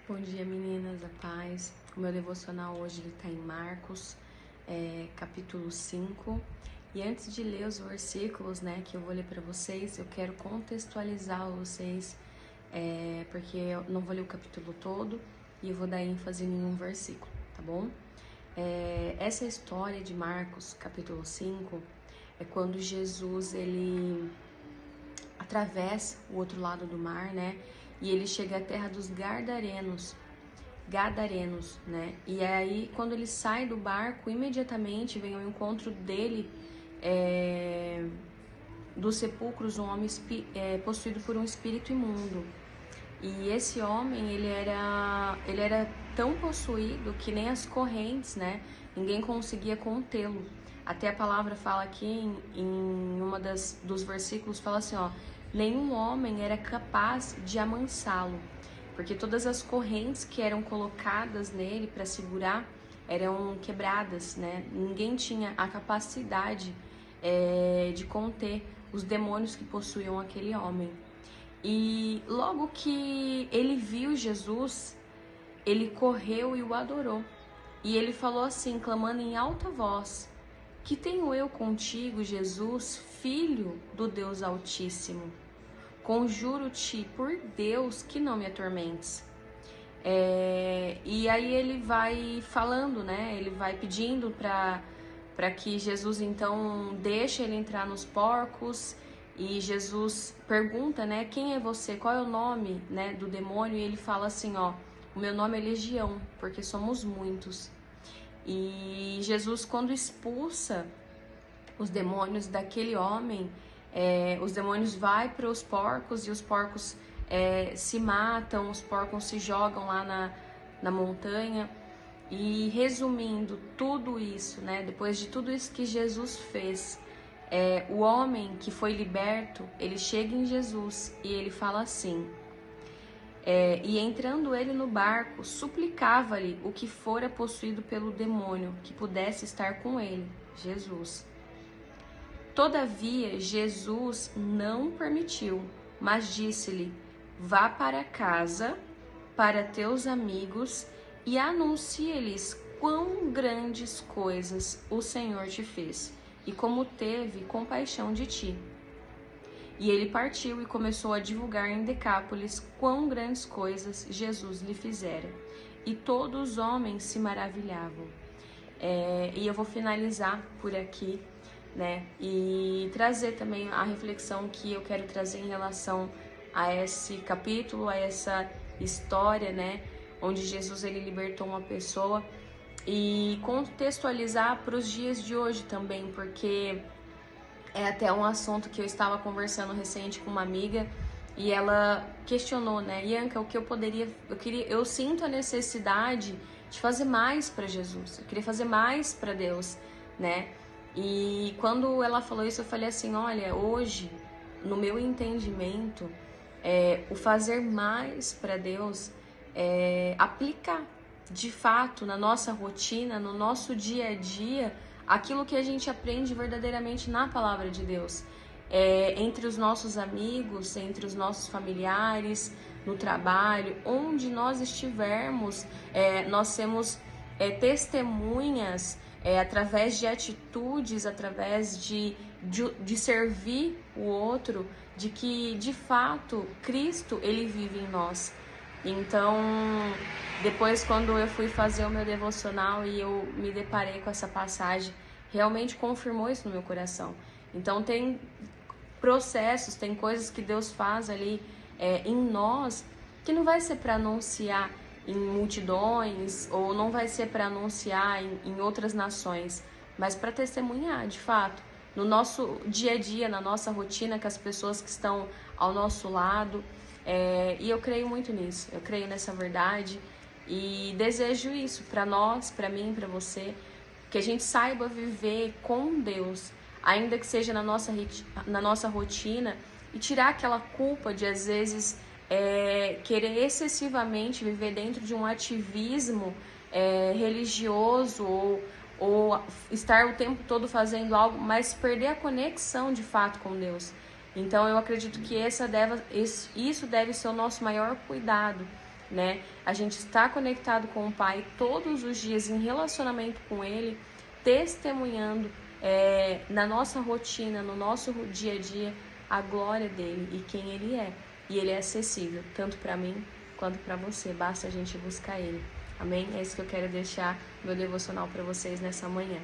Bom dia, meninas, a paz. O meu devocional hoje está em Marcos, capítulo 5. E antes de ler os versículos, que eu vou ler para vocês, eu quero contextualizar vocês, porque eu não vou ler o capítulo todo e eu vou dar ênfase em um versículo, tá bom? Essa história de Marcos, capítulo 5, é quando Jesus, ele atravessa o outro lado do mar, e ele chega à terra dos Gadarenos, E aí, quando ele sai do barco, imediatamente vem ao encontro dele, dos sepulcros, um homem possuído por um espírito imundo. E esse homem, ele era tão possuído que nem as correntes, ninguém conseguia contê-lo. Até a palavra fala aqui, em uma dos versículos, fala assim, nenhum homem era capaz de amansá-lo, porque todas as correntes que eram colocadas nele para segurar eram quebradas, Ninguém tinha a capacidade de conter os demônios que possuíam aquele homem. E logo que ele viu Jesus, ele correu e o adorou. E ele falou assim, clamando em alta voz: "Que tenho eu contigo, Jesus, Filho do Deus Altíssimo? Conjuro-te por Deus que não me atormentes." E aí ele vai falando, Ele vai pedindo para que Jesus então deixe ele entrar nos porcos. E Jesus pergunta, quem é você? Qual é o nome, do demônio? E ele fala assim, o meu nome é Legião, porque somos muitos. E Jesus, quando expulsa os demônios daquele homem, os demônios vão para os porcos e os porcos se matam, os porcos se jogam lá na montanha. E resumindo tudo isso, depois de tudo isso que Jesus fez, o homem que foi liberto, ele chega em Jesus e ele fala assim, e entrando ele no barco, suplicava-lhe o que fora possuído pelo demônio, que pudesse estar com ele, Jesus. Todavia, Jesus não permitiu, mas disse-lhe: "Vá para casa, para teus amigos, e anuncia-lhes quão grandes coisas o Senhor te fez, e como teve compaixão de ti." E ele partiu e começou a divulgar em Decápolis quão grandes coisas Jesus lhe fizera. E todos os homens se maravilhavam. E eu vou finalizar por aqui, e trazer também a reflexão que eu quero trazer em relação a esse capítulo, a essa história, onde Jesus ele libertou uma pessoa, e contextualizar para os dias de hoje também, porque é até um assunto que eu estava conversando recente com uma amiga e ela questionou, Ianca, o que eu sinto a necessidade de fazer mais para Jesus, eu queria fazer mais para Deus, E quando ela falou isso, eu falei assim, olha, hoje, no meu entendimento, o fazer mais para Deus é aplicar de fato na nossa rotina, no nosso dia a dia, aquilo que a gente aprende verdadeiramente na palavra de Deus. Entre os nossos amigos, entre os nossos familiares, no trabalho, onde nós estivermos, nós temos testemunhas através de atitudes, através de servir o outro, de que de fato Cristo ele vive em nós. Então, depois quando eu fui fazer o meu devocional e eu me deparei com essa passagem, realmente confirmou isso no meu coração. Então tem processos, tem coisas que Deus faz ali em nós, que não vai ser para anunciar em multidões, ou não vai ser para anunciar em outras nações, mas para testemunhar de fato, no nosso dia a dia, na nossa rotina, com as pessoas que estão ao nosso lado. E eu creio muito nisso, eu creio nessa verdade e desejo isso para nós, para mim, para você, que a gente saiba viver com Deus, ainda que seja na nossa rotina, e tirar aquela culpa de às vezes querer excessivamente viver dentro de um ativismo religioso ou estar o tempo todo fazendo algo, mas perder a conexão de fato com Deus. Então eu acredito que isso deve ser o nosso maior cuidado, né? A gente está conectado com o Pai todos os dias em relacionamento com Ele, testemunhando na nossa rotina, no nosso dia a dia, a glória dele e quem ele é. E ele é acessível, tanto para mim quanto para você. Basta a gente buscar ele. Amém? É isso que eu quero deixar meu devocional para vocês nessa manhã.